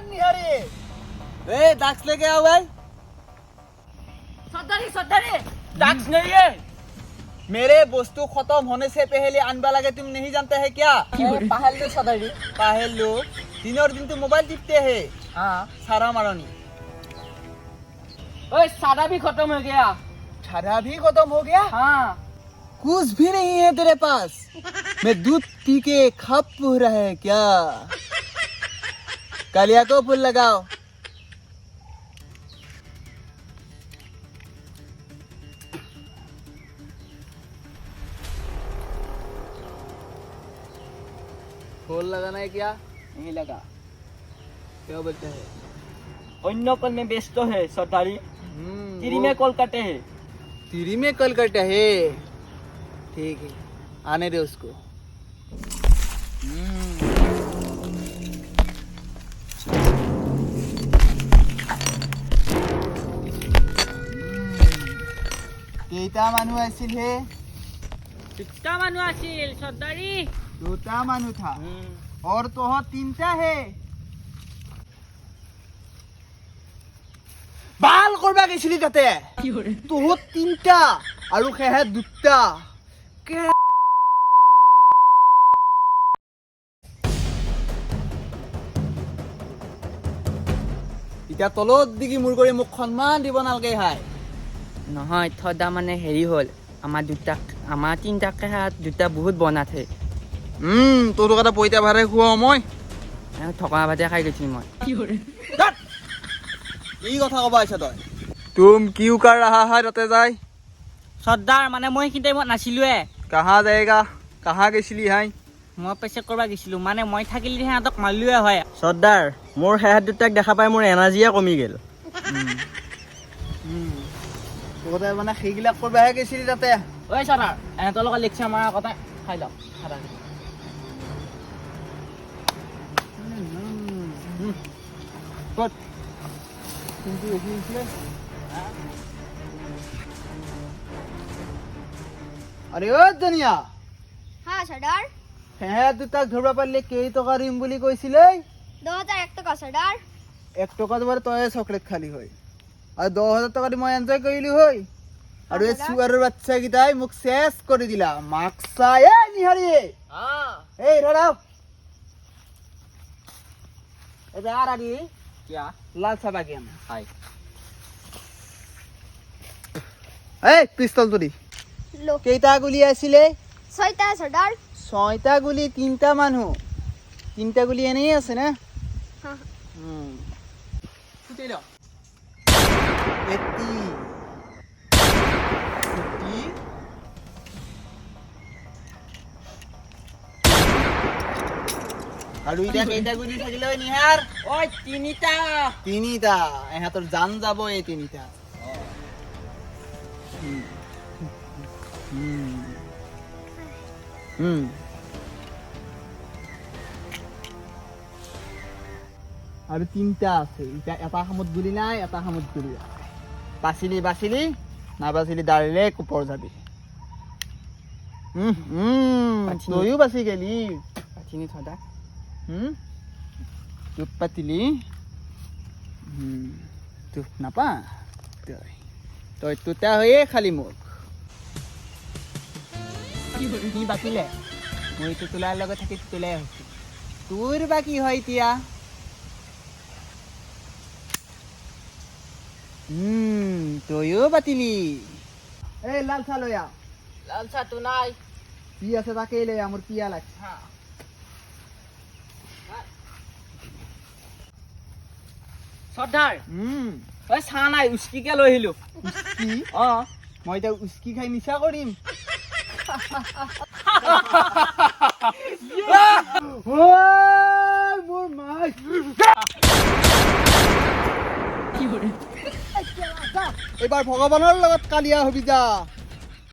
निहारी ए drugs लेके आओ भाई सरदारी ड्रग्स नहीं है मेरे वस्तु खत्म होने से पहले अनबा लगे तुम नहीं जानते है क्या पहल लो सरदारी पहल लो दिन और दिन तो मोबाइल टिपते हैं हाँ सारा मारानी ओए सारा भी खत्म हो गया सारा भी खत्म हो गया हाँ कुछ भी नहीं है तेरे पास मैं दूध पी के खप रहा है क्या कालिया को फूल लगाओ फूल लगाना है क्या नहीं लगा क्या बोलते हैं अन्य कल में व्यस्त है सरदारी तिरी में कॉल कटे है तिरी में कल कटा है ठीक है आने दे उसको কেইটা মানুহ আছিল হে कितना मानु आसिल सरदारी দুটা মানুহ था और तोह तीनटा है बाल करबा গৈছিলি তাতে তোহ তিনটা আৰু খেহে দুটা এতিয়া তলত দিগি মূৰ কৰি মোক সন্মান দিব নালগে হাই নহয় থদা মানে হেৰি হ'ল আমাৰ তিনটাকে হাত দুটা বহুত বনাথে তোৰ কথা পইতা ভাৰে খুৱাও মই থকা ভাতে খাই গৈছিল মই এই কথা কবা আহিছ তই तुम क्यों कर रहा है रते जाय सरदार মানে মই কি টাইমত নাছিলোৱে कहाँ जाएगा कहाँ গৈছিলি হাই মই পেছে কৰবা গৈছিলো মানে মই থাকিলে সিহঁতক মাৰিলোৱে হয় सरदार মোৰ হেহাত দুটাক দেখা পাই মোৰ এনাৰ্জিয়ে কমি গেল তোতে মানে সেইগিলা কৰবাহে গৈছিলি তাতে ঐ सरदार এহঁতৰ লগত লেকচাৰ মাৰা কথা খাই লওক খাৰা কত কিন্তু এসেছিলে अरे ओ दुनिया हाँ सरदार হ্যাঁ দুটাক ধরবা পারলে কেই টকা দিম বুলি কইছিলে 2001 টাকা सरदार 1 টকা দিবাৰ তয়ে চকলেট খালি হয় আৰু 10000 টকা দি মই এনজয় কৰিলি হয় আৰু এই সুয়াৰৰ বাচ্চা গিতাই মোক শেষ কৰি দিলা মাকসা এ নিহাৰি এই ৰৰাও এটা আর আদি क्या লাল চাবা গেম हाय এই পিস্তল তুলি लो কেইটা গুলি আছিলে 6টা सरदार 6টা গুলি 3টা মানুহ 3টা গুলি এনেই আছে না हाँ ফুটেল এটি আৰু ইটা কেইটা গুলি থাকিলে ঐ নিহাৰ ওই তিনিটা তিনিটা এহাতৰ জান যাব এই তিনিটা আৰু তিনটা আছে এটা এটা সমত গুলি নাই এটা সমত গুলি বাচিলি বাচিলি না বাচিলি ডাইৰেক্ট ওপৰ যাবি তয়ো বাচি গেলি তিনি থদা চুপ পাতিলি চুপ নাপা তই তই তোতা হৈয়ে খালি মোক কি বাকিলে মইতো তোলাৰ লগত থাকি তোলাই হৈছো তোৰ বা কি হয় এতিয়া তয়ো পাতিলি এই লাল চাহ লৈ আহ লাল চাহটো নাই কি আছে তাকেই লৈ আহ মোৰ পিয়া লাগছে सरदार ওই চাহ নাই উস্কিকে লৈ আহিলো উস্কি অ মই এতিয়া উস্কি খাই নিচা কৰিম মোৰ মাই এবাৰ ভগৱানৰ লগত কালিয়া হবি যা